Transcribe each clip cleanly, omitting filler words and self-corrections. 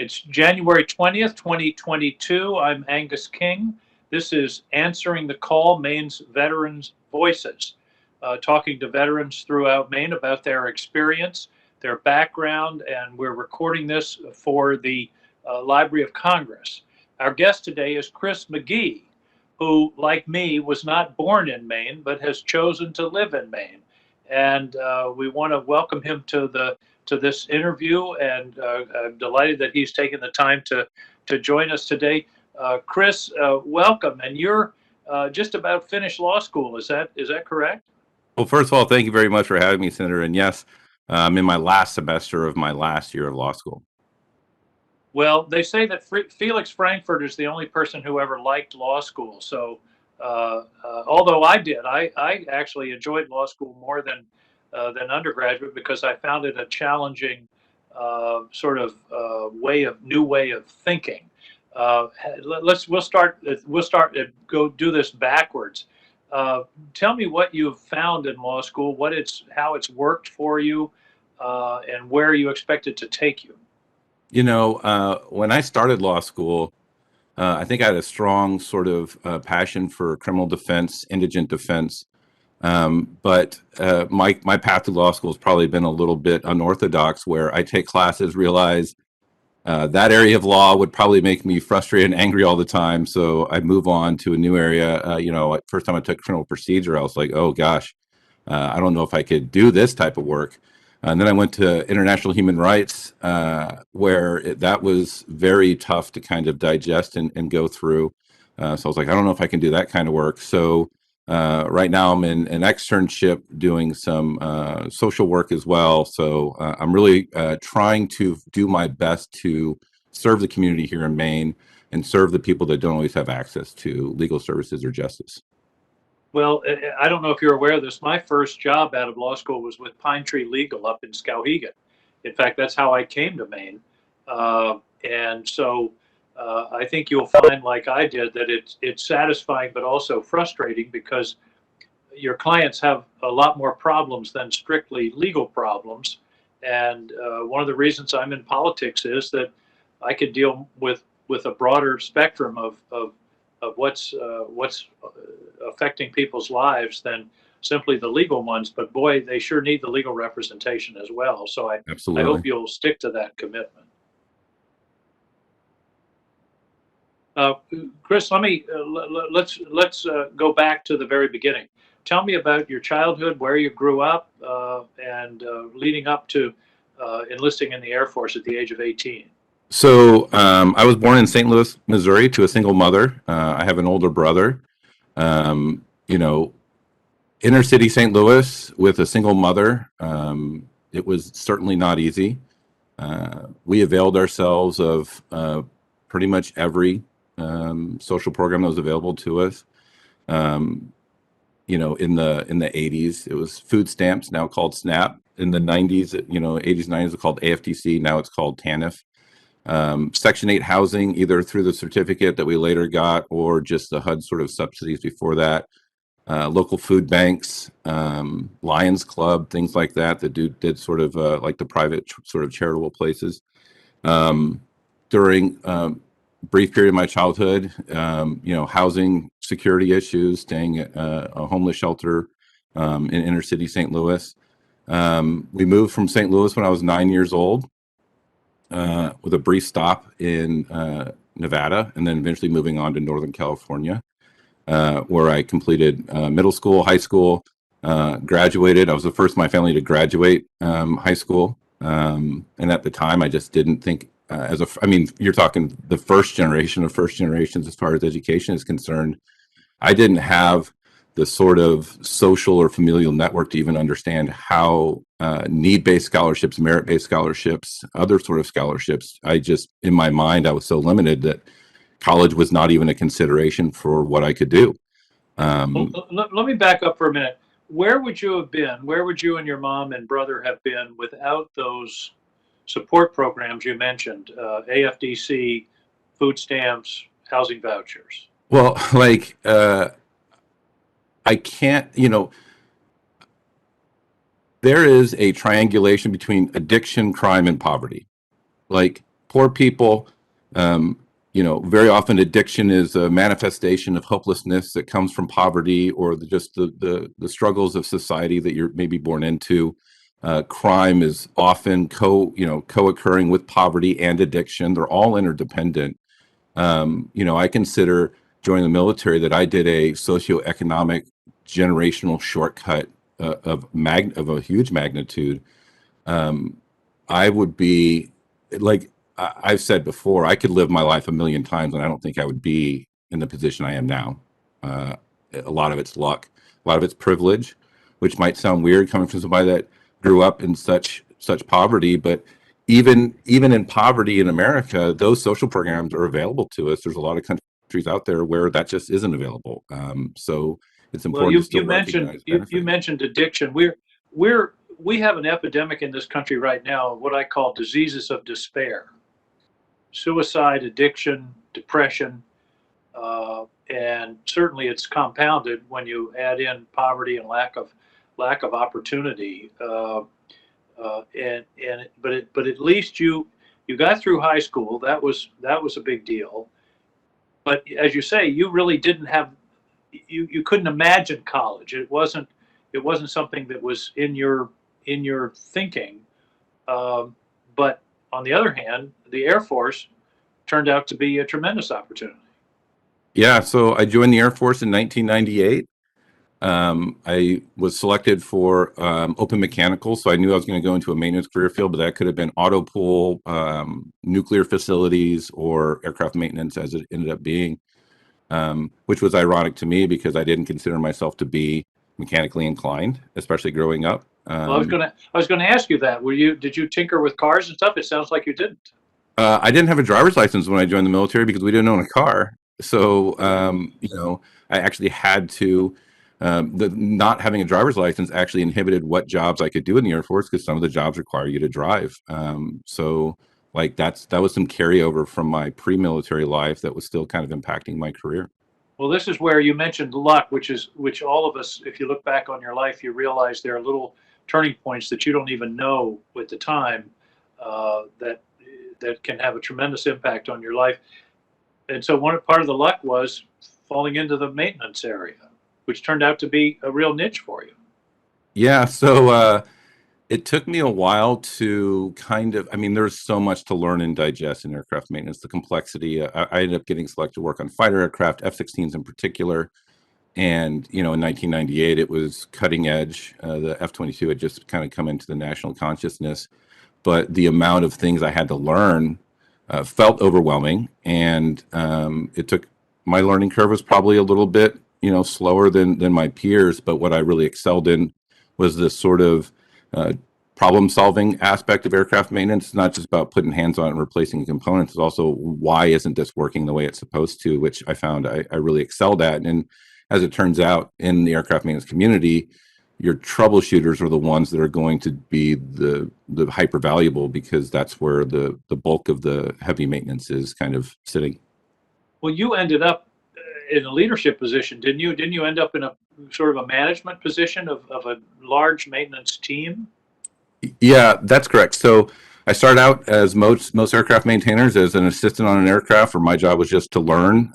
It's January 20th, 2022. I'm Angus King. This is Answering the Call, Maine's Veterans Voices, talking to veterans throughout Maine about their experience, their background, and we're recording this for the Library of Congress. Our guest today is Chris McGhee, who, like me, was not born in Maine, but has chosen to live in Maine. And we want to welcome him to this interview, and I'm delighted that he's taken the time to join us today. Chris, welcome. And you're just about finished law school. Is that correct? Well, first of all, thank you very much for having me, Senator. And yes, I'm in my last semester of my last year of law school. Well, they say that Felix Frankfurt is the only person who ever liked law school. So, although I did, I actually enjoyed law school more than undergraduate because I found it a challenging sort of new way of thinking. We'll start and go do this backwards. Tell me what you've found in law school, how it's worked for you, and where you expect it to take you. You know, when I started law school, I think I had a strong sort of passion for criminal defense, indigent defense. But my path to law school has probably been a little bit unorthodox, where I take classes, realize that area of law would probably make me frustrated and angry all the time. So I move on to a new area. First time I took criminal procedure, I was like, oh gosh, I don't know if I could do this type of work. And then I went to international human rights, where that was very tough to kind of digest and go through. So I was like, I don't know if I can do that kind of work. So right now I'm in an externship doing some social work as well. So I'm really trying to do my best to serve the community here in Maine and serve the people that don't always have access to legal services or justice. Well, I don't know if you're aware of this. My first job out of law school was with Pine Tree Legal up in Skowhegan. In fact, that's how I came to Maine. And so I think you'll find, like I did, that it's satisfying but also frustrating because your clients have a lot more problems than strictly legal problems. And one of the reasons I'm in politics is that I can deal with a broader spectrum of what's affecting people's lives than simply the legal ones. But boy, they sure need the legal representation as well. So I hope you'll stick to that commitment. Chris, let's go back to the very beginning. Tell me about your childhood, where you grew up, and leading up to enlisting in the Air Force at the age of 18. So I was born in St. Louis, Missouri, to a single mother. I have an older brother. Inner city St. Louis with a single mother, it was certainly not easy. We availed ourselves of pretty much every social program that was available to us. In the 80s, it was food stamps, now called SNAP. In the 90s, 80s, 90s, it was called AFDC. Now it's called TANF. Section 8 housing, either through the certificate that we later got or just the HUD sort of subsidies before that. Local food banks, Lions Club, things like that did sort of like the private sort of charitable places. During brief period of my childhood, housing security issues, staying at a homeless shelter in inner city St. Louis. We moved from St. Louis when I was 9 years old, with a brief stop in Nevada, and then eventually moving on to Northern California, where I completed middle school, high school, graduated. I was the first in my family to graduate high school. And at the time, I just didn't think you're talking the first generation of first generations as far as education is concerned. I didn't have the sort of social or familial network to even understand how need-based scholarships, merit-based scholarships, other sort of scholarships. In my mind, I was so limited that college was not even a consideration for what I could do. Let me back up for a minute. Where would you have been? Where would you and your mom and brother have been without those support programs you mentioned, AFDC, food stamps, housing vouchers? Well, I can't, there is a triangulation between addiction, crime, and poverty. Like, poor people. Um, very often addiction is a manifestation of hopelessness that comes from poverty or just the struggles of society that you're maybe born into. Crime is often co-occurring with poverty and addiction. They're all interdependent. I consider joining the military that I did a socioeconomic generational shortcut of a huge magnitude. um, I would be like I've said before, I could live my life a million times, and I don't think I would be in the position I am now. Uh, a lot of it's luck, a lot of it's privilege, which might sound weird coming from somebody that grew up in such poverty. But even in poverty in America, those social programs are available to us. There's a lot of countries out there where that just isn't available. So it's Well, important to still recognize you benefit. mentioned addiction. We have an epidemic in this country right now of what I call diseases of despair: suicide, addiction, depression, and certainly it's compounded when you add in poverty and lack of opportunity. But at least you got through high school. That was a big deal. But as you say, you really didn't have you couldn't imagine college. It wasn't something that was in your thinking. Um, but on the other hand, the Air Force turned out to be a tremendous opportunity. Yeah, so I joined the Air Force in 1998. I was selected for open mechanical, so I knew I was going to go into a maintenance career field, but that could have been auto pool, nuclear facilities, or aircraft maintenance, as it ended up being, which was ironic to me because I didn't consider myself to be mechanically inclined, especially growing up. Well, I was gonna ask you that. Did you tinker with cars and stuff? It sounds like you didn't. I didn't have a driver's license when I joined the military because we didn't own a car. So, I actually had to. Not having a driver's license actually inhibited what jobs I could do in the Air Force because some of the jobs require you to drive. So, like that was some carryover from my pre-military life that was still kind of impacting my career. Well, this is where you mentioned luck, which all of us, if you look back on your life, you realize there are little turning points that you don't even know at the time, that can have a tremendous impact on your life. And so one part of the luck was falling into the maintenance area, which turned out to be a real niche for you. Yeah. So, it took me a while to I mean, there's so much to learn and digest in aircraft maintenance, the complexity. I ended up getting selected to work on fighter aircraft, F-16s in particular. And, in 1998, it was cutting edge. The F-22 had just kind of come into the national consciousness, but the amount of things I had to learn felt overwhelming. And it took my learning curve was probably a little bit, slower than my peers. But what I really excelled in was this sort of uh, problem solving aspect of aircraft maintenance. It's not just about putting hands on it and replacing components. It's also why isn't this working the way it's supposed to, which I found I really excelled at. And as it turns out, in the aircraft maintenance community, your troubleshooters are the ones that are going to be the hyper valuable because that's where the bulk of the heavy maintenance is kind of sitting. Well, you ended up in a leadership position, didn't you? Didn't you end up in a sort of a management position of a large maintenance team? Yeah, that's correct. So I started out, as most aircraft maintainers, as an assistant on an aircraft, where my job was just to learn,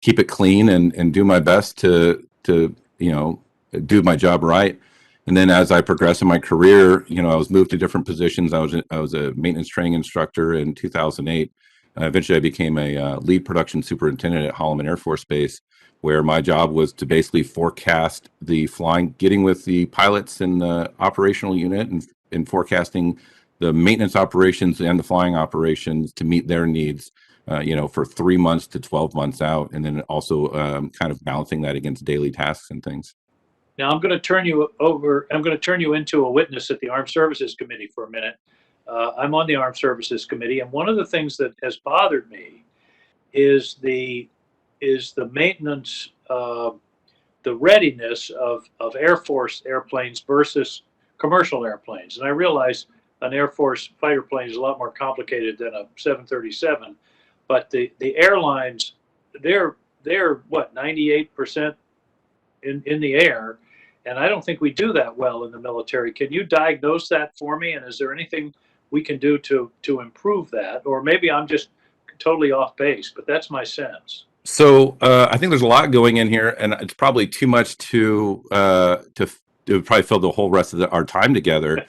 keep it clean, and do my best to do my job right. And then as I progressed in my career, I was moved to different positions. I was a maintenance training instructor in 2008. Eventually, I became a lead production superintendent at Holloman Air Force Base, where my job was to basically forecast the flying, getting with the pilots in the operational unit, and forecasting the maintenance operations and the flying operations to meet their needs, for 3 months to 12 months out, and then also kind of balancing that against daily tasks and things. Now I'm going to turn you over. I'm going to turn you into a witness at the Armed Services Committee for a minute. I'm on the Armed Services Committee, and one of the things that has bothered me is the maintenance, the readiness of Air Force airplanes versus commercial airplanes. And I realize an Air Force fighter plane is a lot more complicated than a 737, but the airlines, they're what, 98% in the air, and I don't think we do that well in the military. Can you diagnose that for me? And is there anything we can do to improve that. Or maybe I'm just totally off base, but that's my sense. So I think there's a lot going in here, and it's probably too much to probably fill the whole rest of our time together.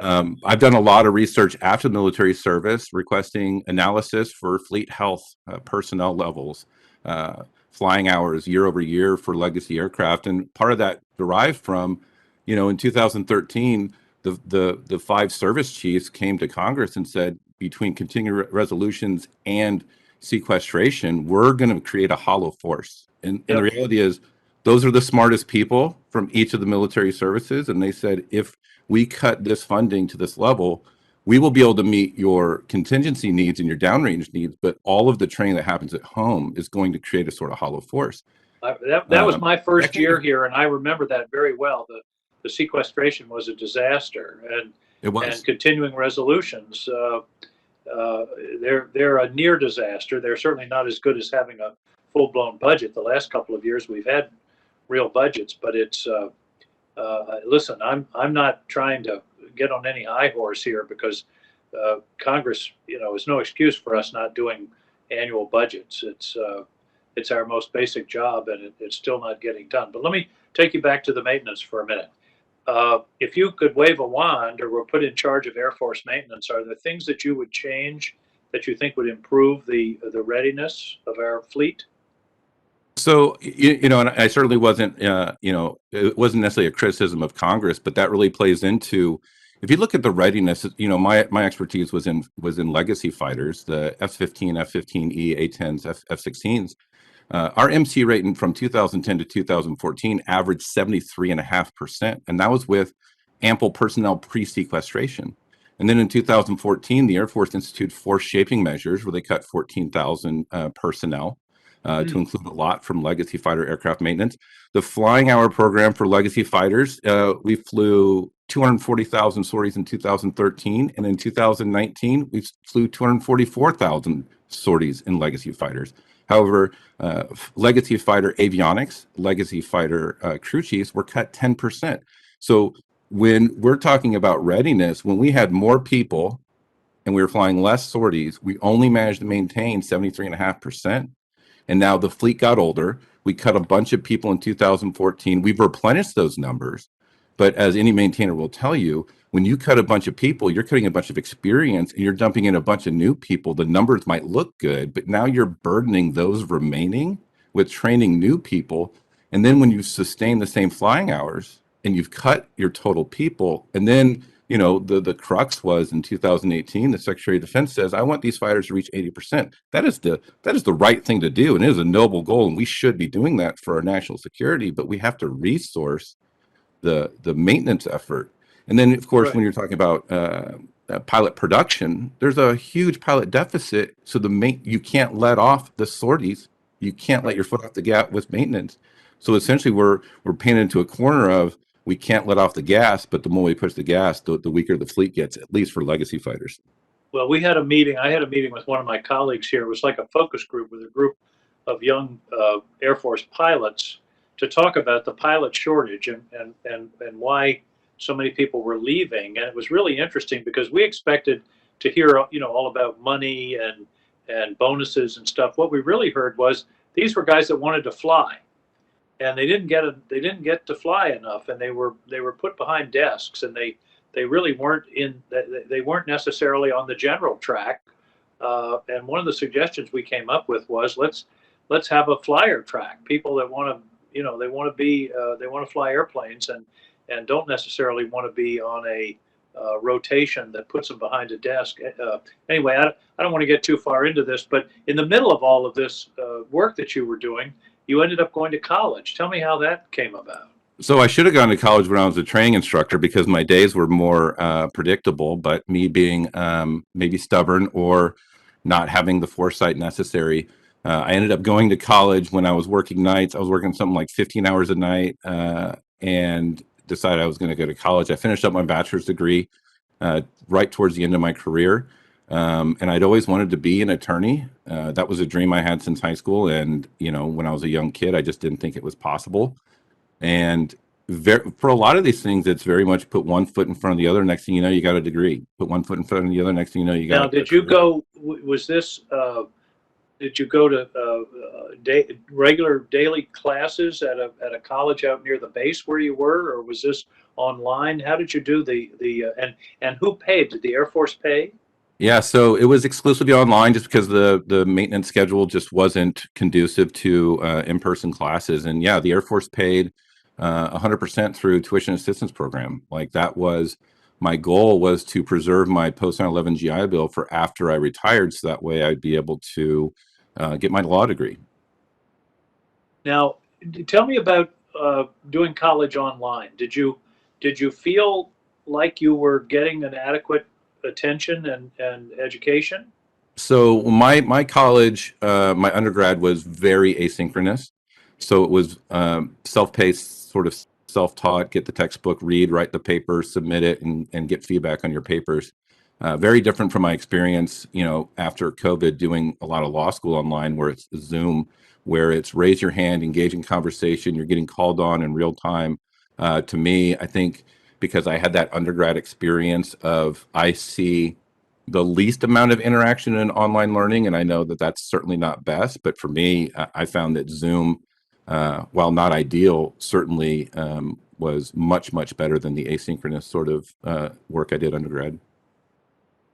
I've done a lot of research after military service, requesting analysis for fleet health personnel levels, flying hours year over year for legacy aircraft, and part of that derived from, in 2013, the five service chiefs came to Congress and said, between continuing resolutions and sequestration, we're going to create a hollow force. And the reality is, those are the smartest people from each of the military services. And they said, if we cut this funding to this level, we will be able to meet your contingency needs and your downrange needs. But all of the training that happens at home is going to create a sort of hollow force. That was my first year here, and I remember that very well. The sequestration was a disaster, and it was. And continuing resolutions, they're a near disaster. They're certainly not as good as having a full-blown budget. The last couple of years we've had real budgets, but it's listen, I'm not trying to get on any high horse here, because Congress, is no excuse for us not doing annual budgets. It's our most basic job, and it's still not getting done. But let me take you back to the maintenance for a minute. If you could wave a wand or were put in charge of Air Force maintenance, are there things that you would change that you think would improve the readiness of our fleet? So, and I certainly wasn't, it wasn't necessarily a criticism of Congress, but that really plays into, if you look at the readiness, my expertise was in legacy fighters, the F-15, F-15E, A-10s, F-16s. Our MC rating from 2010 to 2014 averaged 73.5%, and that was with ample personnel pre-sequestration. And then in 2014, the Air Force instituted force shaping measures where they cut 14,000 personnel. To include a lot from legacy fighter aircraft maintenance. The flying hour program for legacy fighters, we flew 240,000 sorties in 2013, and in 2019, we flew 244,000 sorties in legacy fighters. However, legacy fighter avionics, legacy fighter crew chiefs were cut 10%. So when we're talking about readiness, when we had more people and we were flying less sorties, we only managed to maintain 73.5%. And now the fleet got older. We cut a bunch of people in 2014. We've replenished those numbers. But as any maintainer will tell you, when you cut a bunch of people, you're cutting a bunch of experience and you're dumping in a bunch of new people. The numbers might look good, but now you're burdening those remaining with training new people. And then when you sustain the same flying hours and you've cut your total people, and then the crux was in 2018, the Secretary of Defense says, I want these fighters to reach 80%. That is the right thing to do. And it is a noble goal. And we should be doing that for our national security, but we have to resource the maintenance effort. And then, of course, when you're talking about pilot production, there's a huge pilot deficit. So you can't let off the sorties. You can't let your foot off the gas with maintenance. So essentially we're painted into a corner of, we can't let off the gas, but the more we push the gas, the weaker the fleet gets, at least for legacy fighters. Well, we had a meeting. I had a meeting with one of my colleagues here. It was like a focus group with a group of young Air Force pilots to talk about the pilot shortage and why so many people were leaving. And it was really interesting because we expected to hear, all about money and bonuses and stuff. What we really heard was these were guys that wanted to fly. And they didn't get to fly enough, and they were put behind desks, and they really weren't they weren't necessarily on the general track. And one of the suggestions we came up with was let's have a flyer track. People that want to they want to fly airplanes and don't necessarily want to be on a rotation that puts them behind a desk. Anyway, I don't want to get too far into this, but in the middle of all of this work that you were doing, you ended up going to college. Tell me how that came about. So I should have gone to college when I was a training instructor because my days were more predictable, but me being maybe stubborn or not having the foresight necessary, I ended up going to college when I was working nights. I was working something like 15 hours a night and decided I was going to go to college. I finished up my bachelor's degree right towards the end of my career. And I'd always wanted to be an attorney. That was a dream I had since high school. And, when I was a young kid, I just didn't think it was possible. And for a lot of these things, it's very much put one foot in front of the other. Next thing you know, you got a degree. Put one foot in front of the other. Next thing you know, you Now, got a did you career. go, was this, did you go to regular daily classes at a college out near the base where you were, or was this online? How did you do and who paid? Did the Air Force pay? Yeah, so it was exclusively online just because the maintenance schedule just wasn't conducive to in-person classes. And yeah, the Air Force paid 100% through tuition assistance program. Like that was my goal, was to preserve my post 9/11 GI Bill for after I retired, so that way I'd be able to get my law degree. Now, tell me about doing college online. Did you feel like you were getting an adequate attention and education? So my college, my undergrad was very asynchronous. So it was self-paced, sort of self-taught. Get the textbook, read, write the paper, submit it, and get feedback on your papers. Very different from my experience, after COVID, doing a lot of law school online, where it's Zoom, where it's raise your hand, engage in conversation. You're getting called on in real time. To me, I think because I had that undergrad experience of, I see the least amount of interaction in online learning, and I know that that's certainly not best, but for me, I found that Zoom, while not ideal, certainly was much better than the asynchronous sort of work I did undergrad.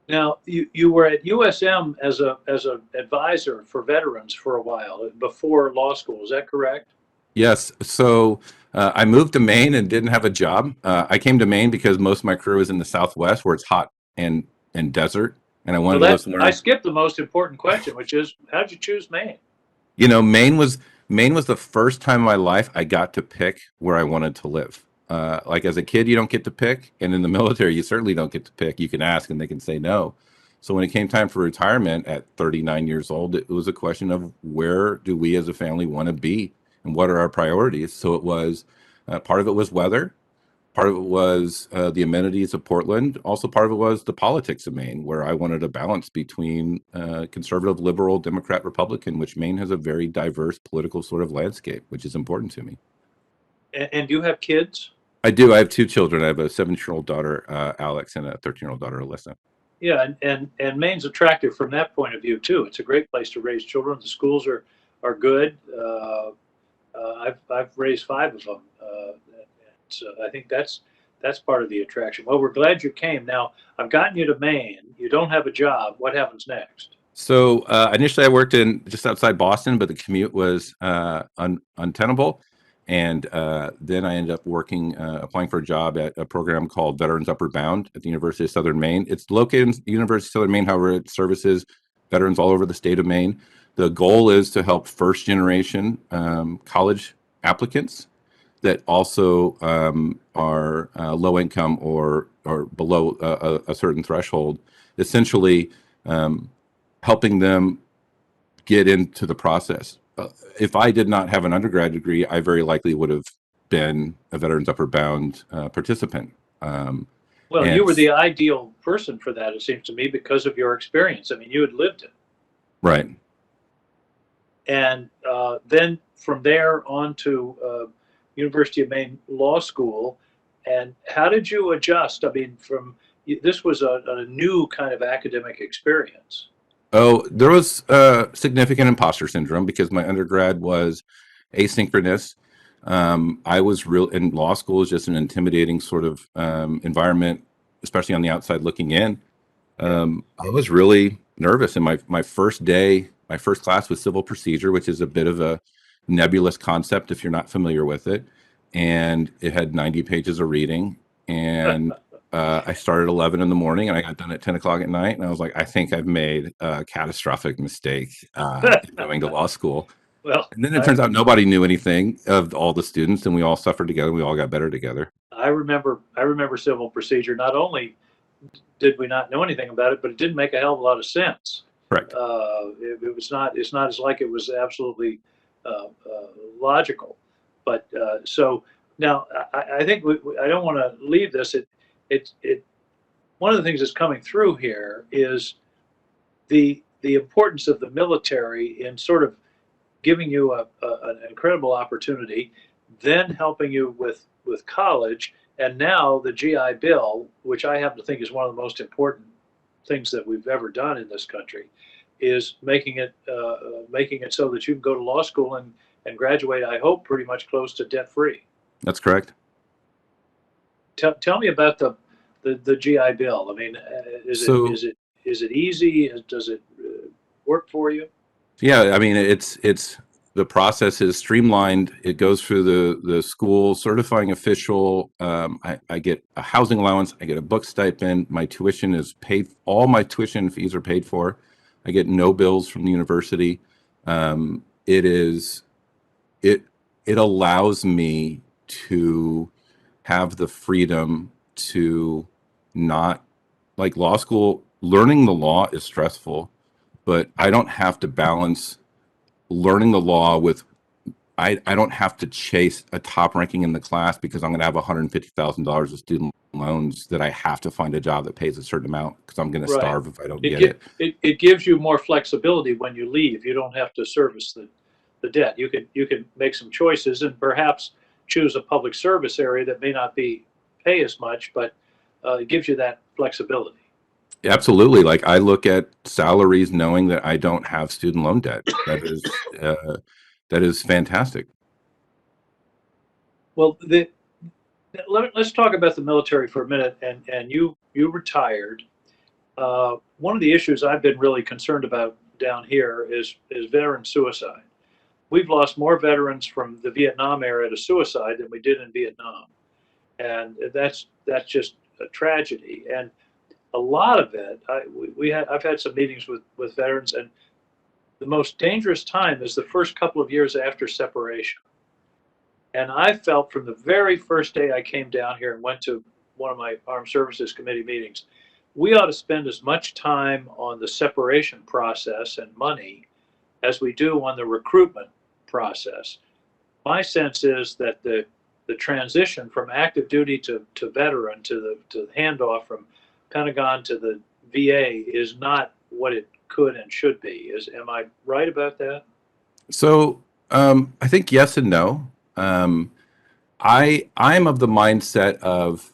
Now, you were at USM as a advisor for veterans for a while before law school. Is that correct? Yes. So I moved to Maine and didn't have a job. I came to Maine because most of my career was in the Southwest, where it's hot and desert, and I Well, wanted to live I somewhere. skipped the most important question, which is how'd you choose Maine? Maine was the first time in my life I got to pick where I wanted to live. Like as a kid, you don't get to pick, and in the military, you certainly don't get to pick. You can ask, and they can say no. So when it came time for retirement at 39 years old, it was a question of, where do we as a family want to be, and what are our priorities? So it was, part of it was weather, part of it was the amenities of Portland. Also, part of it was the politics of Maine, where I wanted a balance between conservative, liberal, Democrat, Republican, which Maine has a very diverse political sort of landscape, which is important to me. And do you have kids? I do. I have two children. I have a 7-year-old daughter, Alex, and a 13-year-old daughter, Alyssa. Yeah, and Maine's attractive from that point of view too. It's a great place to raise children. The schools are good. I've raised 5 of them. So I think that's part of the attraction. Well, we're glad you came. Now I've gotten you to Maine. You don't have a job. What happens next? So initially, I worked in just outside Boston, but the commute was untenable. And then I ended up applying for a job at a program called Veterans Upward Bound at the University of Southern Maine. It's located in the University of Southern Maine, however, it services veterans all over the state of Maine. The goal is to help first generation college applicants that also are low income or below a certain threshold, essentially helping them get into the process. If I did not have an undergrad degree, I very likely would have been a Veterans Upward Bound participant. Well, And you were the ideal person for that, it seems to me, because of your experience. I mean, you had lived it. right. And then from there on to University of Maine Law School. And how did you adjust? I mean, this was a new kind of academic experience. Oh, there was significant imposter syndrome because my undergrad was asynchronous. I was real in law school is just an intimidating sort of environment, especially on the outside looking in. I was really nervous. And my first day, my first class was civil procedure, which is a bit of a nebulous concept if you're not familiar with it. And it had 90 pages of reading. And I started at 11 in the morning and I got done at 10 o'clock at night. And I was like, I think I've made a catastrophic mistake in going to law school. Well, And then it turns out nobody knew anything of all the students, and we all suffered together. We all got better together. I remember civil procedure. Not only did we not know anything about it, but it didn't make a hell of a lot of sense. Correct. It was not. It's not as like it was absolutely logical. But so now I think I don't want to leave this. It one of the things that's coming through here is the importance of the military in sort of giving you an incredible opportunity, then helping you with with college, and now the GI Bill, which I happen to think is one of the most important things that we've ever done in this country, is making it so that you can go to law school and graduate, I hope, pretty much close to debt free. That's correct. Tell me about the GI Bill. I mean, So is it easy? Does it work for you? yeah, I mean, it's the process is streamlined. It goes through the school certifying official. I get a housing allowance. I get a book stipend. My tuition is paid. All my tuition fees are paid for. I get no bills from the university. It is it it allows me to have the freedom to not like law school. Learning the law is stressful, but I don't have to balance learning the law with I don't have to chase a top ranking in the class because I'm going to have $150,000 of student loans that I have to find a job that pays a certain amount because I'm going to Right. starve if I don't get it. It gives you more flexibility when you leave. You don't have to service the debt. You can make some choices and perhaps choose a public service area that may not pay as much, but it gives you that flexibility. Absolutely. Like I look at salaries knowing that I don't have student loan debt. That is fantastic. Well, let's talk about the military for a minute. And you retired. One of the issues I've been really concerned about down here is veteran suicide. We've lost more veterans from the Vietnam era to suicide than we did in Vietnam, and that's just a tragedy. And a lot of it, I've had some meetings with veterans, and the most dangerous time is the first couple of years after separation. And I felt from the very first day I came down here and went to one of my Armed Services Committee meetings, we ought to spend as much time on the separation process and money as we do on the recruitment process. My sense is that the transition from active duty to veteran to the handoff from Pentagon to the VA is not what it could and should be. Am I right about that? So I think yes and no. I'm of the mindset of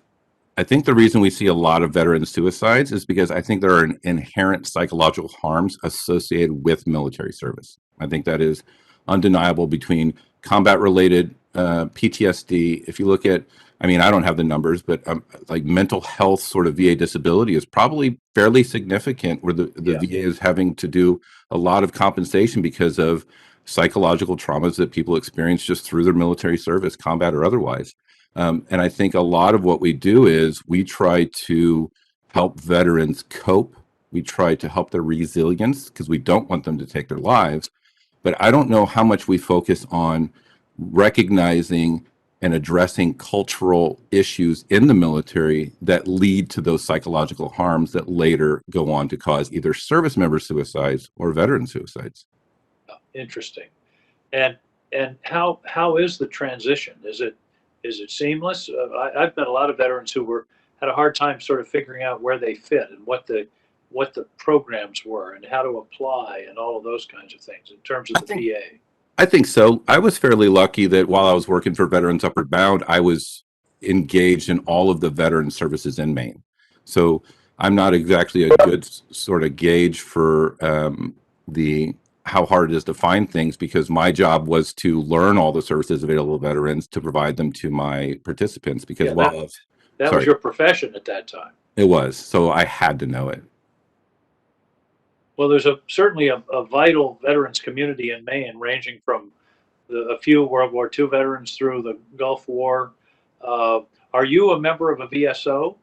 I think the reason we see a lot of veteran suicides is because I think there are inherent psychological harms associated with military service. I think that is undeniable between combat related PTSD. If you look at, I mean, I don't have the numbers, but like mental health sort of VA disability is probably fairly significant where the Yeah. VA is having to do a lot of compensation because of psychological traumas that people experience just through their military service, combat or otherwise. And I think a lot of what we do is we try to help veterans cope. We try to help their resilience because we don't want them to take their lives. But I don't know how much we focus on recognizing and addressing cultural issues in the military that lead to those psychological harms that later go on to cause either service member suicides or veteran suicides. Interesting. And how is the transition? Is it seamless? I've met a lot of veterans who had a hard time sort of figuring out where they fit and what the programs were and how to apply and all of those kinds of things in terms of the VA. I think so. I was fairly lucky that while I was working for Veterans Upward Bound, I was engaged in all of the veteran services in Maine. So I'm not exactly a good sort of gauge for the how hard it is to find things because my job was to learn all the services available to veterans to provide them to my participants because Yeah, that was your profession at that time. It was. So I had to know it. Well, there's certainly a vital veterans community in Maine, ranging from a few World War II veterans through the Gulf War. Are you a member of a VSO?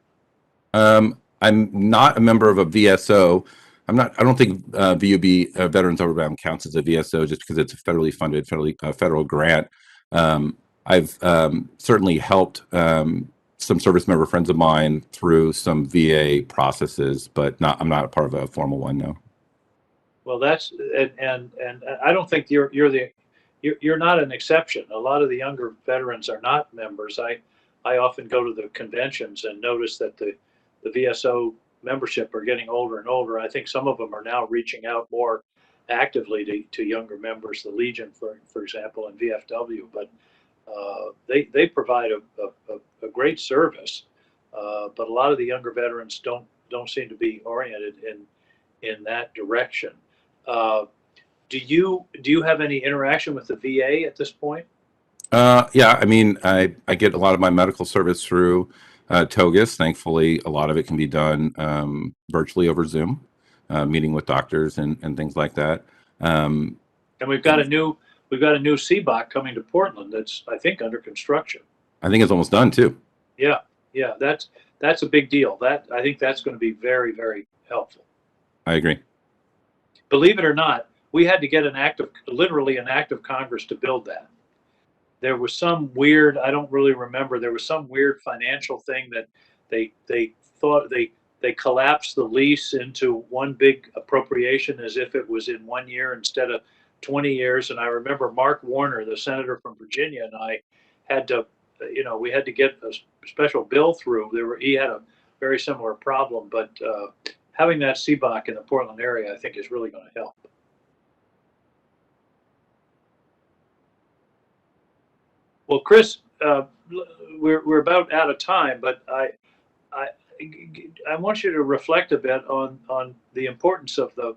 I'm not a member of a VSO. I don't think VUB Veterans Overbound counts as a VSO just because it's a federally funded, federal grant. I've certainly helped some service member friends of mine through some VA processes, but I'm not a part of a formal one, no. Well, that's and I don't think you're not an exception. A lot of the younger veterans are not members. I often go to the conventions and notice that the VSO membership are getting older and older. I think some of them are now reaching out more actively to younger members, the Legion, for example, and VFW. But They provide a great service, but a lot of the younger veterans don't seem to be oriented in that direction. Uh, do you have any interaction with the VA at this point? Yeah, I mean, I get a lot of my medical service through Togus. Thankfully, a lot of it can be done virtually over Zoom, meeting with doctors and things like that. Um, And we've got a new CBOC coming to Portland that's, I think, under construction. I think it's almost done too. Yeah, yeah, that's a big deal. I think that's going to be very, very helpful. I agree. Believe it or not, we had to get literally an act of Congress to build that. There was some weird, I don't really remember, there was some weird financial thing that they thought they collapsed the lease into one big appropriation as if it was in 1 year instead of 20 years. And I remember Mark Warner, the senator from Virginia, and I had to, we had to get a special bill through. He had a very similar problem, but having that CBOC in the Portland area, I think, is really going to help. Well, Chris, we're about out of time, but I I want you to reflect a bit on the importance of the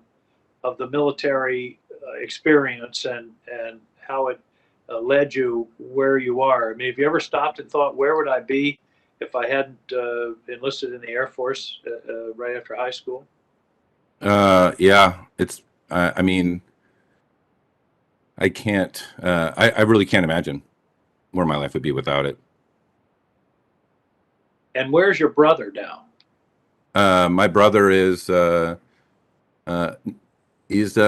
military experience and how it led you where you are. I mean, have you ever stopped and thought, where would I be if I hadn't enlisted in the Air Force right after high school? Yeah, it's. I mean, I can't. I really can't imagine where my life would be without it. And where's your brother now? My brother is he's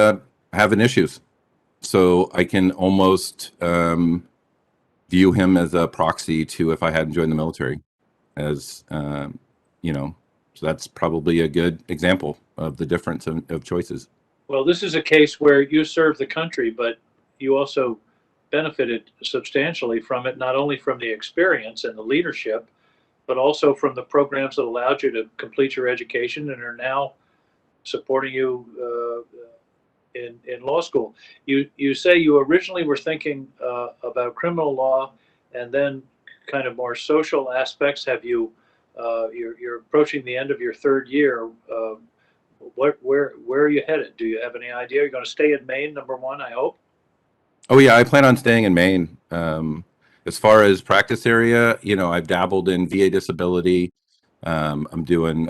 having issues, so I can almost view him as a proxy to if I hadn't joined the military, as you know. So that's probably a good example of the difference of choices. Well, this is a case where you served the country, but you also benefited substantially from it, not only from the experience and the leadership, but also from the programs that allowed you to complete your education and are now supporting you in law school. You say you originally were thinking about criminal law, and then kind of more social aspects. Have you? You're approaching the end of your third year. Where are you headed? Do you have any idea? You're going to stay in Maine, number one, I hope. Oh yeah, I plan on staying in Maine. As far as practice area, I've dabbled in VA disability. I'm doing,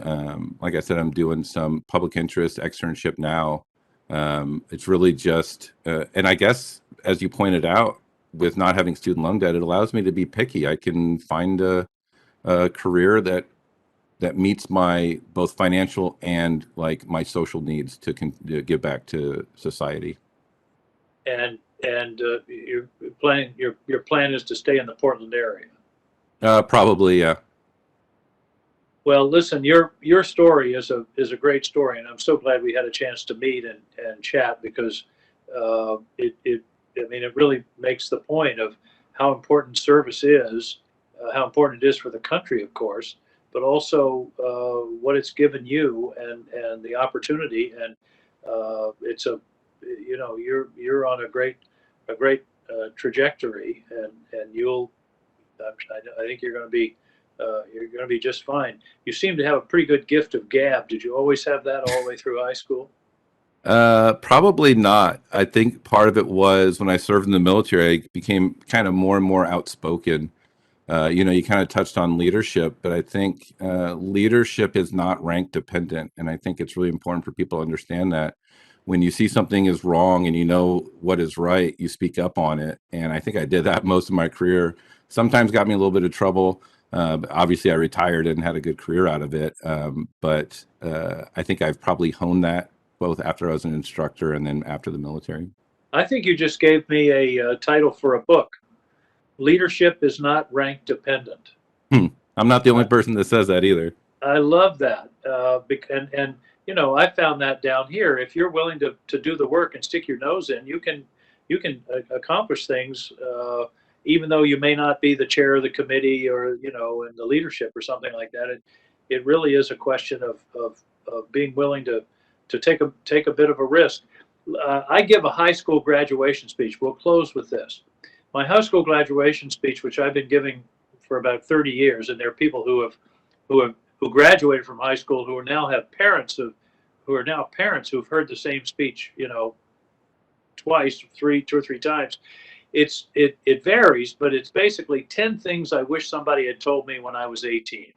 like I said, I'm doing some public interest externship now. It's really just, and I guess, as you pointed out, with not having student loan debt, it allows me to be picky. I can find a career that meets my both financial and like my social needs to give back to society. And your plan is to stay in the Portland area. Probably, yeah. Well, listen, your story is a great story, and I'm so glad we had a chance to meet and chat, because it really makes the point of how important service is, how important it is for the country, of course, but also what it's given you and the opportunity. And it's you're on a great trajectory, and I think you're going to be just fine. You seem to have a pretty good gift of gab. Did you always have that all the way through high school? Probably not. I think part of it was when I served in the military, I became kind of more and more outspoken. You kind of touched on leadership, but I think leadership is not rank dependent. And I think it's really important for people to understand that when you see something is wrong and you know what is right, you speak up on it. And I think I did that most of my career. Sometimes got me a little bit of trouble. But obviously, I retired and had a good career out of it. But I think I've probably honed that both after I was an instructor and then after the military. I think you just gave me a title for a book. Leadership is not rank dependent. I'm not the only person that says that either. I love that. And I found that down here. If you're willing to do the work and stick your nose in, you can accomplish things, even though you may not be the chair of the committee or in the leadership or something like that. It really is a question of being willing to take a bit of a risk. I give a high school graduation speech. We'll close with this. my high school graduation speech, which I've been giving for about 30 years, and there are people who graduated from high school who are now have parents who are now parents who've heard the same speech, twice, two or three times. It varies, but it's basically 10 things I wish somebody had told me when I was 18.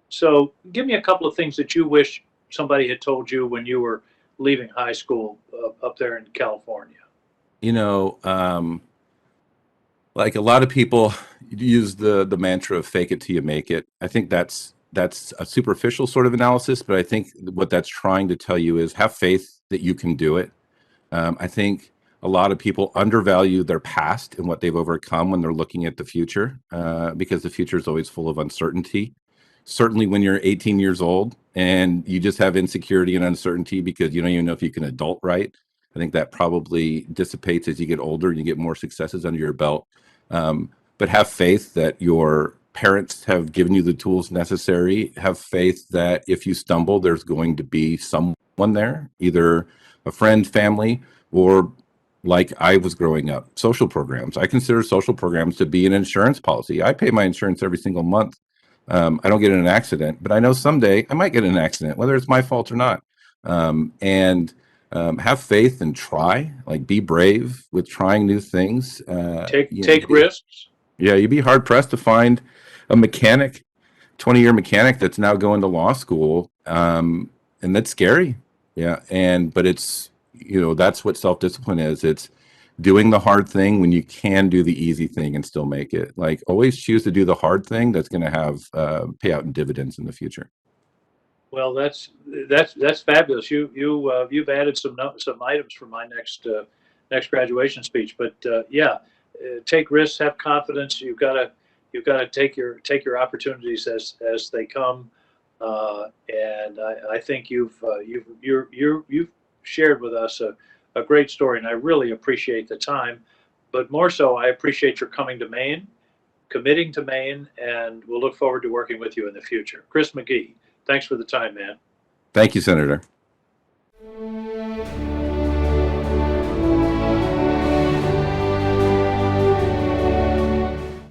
So give me a couple of things that you wish somebody had told you when you were leaving high school up there in California. You know, like a lot of people use the mantra of fake it till you make it. I think that's a superficial sort of analysis, but I think what that's trying to tell you is have faith that you can do it. I think a lot of people undervalue their past and what they've overcome when they're looking at the future, because the future is always full of uncertainty. Certainly when you're 18 years old and you just have insecurity and uncertainty because you don't even know if you can adult right, I think that probably dissipates as you get older and you get more successes under your belt. But have faith that your parents have given you the tools necessary. Have faith that if you stumble, there's going to be someone there, either a friend, family, or like I was growing up, social programs. I consider social programs to be an insurance policy. I pay my insurance every single month. I don't get in an accident, but I know someday I might get in an accident, whether it's my fault or not. And have faith and try, like be brave with trying new things. Take risks. Yeah, you'd be hard pressed to find a mechanic, 20-year mechanic that's now going to law school. And that's scary. Yeah. But it's, that's what self-discipline is. It's doing the hard thing when you can do the easy thing and still make it. Like always choose to do the hard thing that's going to have pay out in dividends in the future. Well, that's fabulous. You've added some items for my next graduation speech. But take risks, have confidence. You've got to take your opportunities as they come. And I think you've shared with us a great story, and I really appreciate the time. But more so, I appreciate your coming to Maine, committing to Maine, and we'll look forward to working with you in the future. Chris McGhee, thanks for the time, man. Thank you, Senator.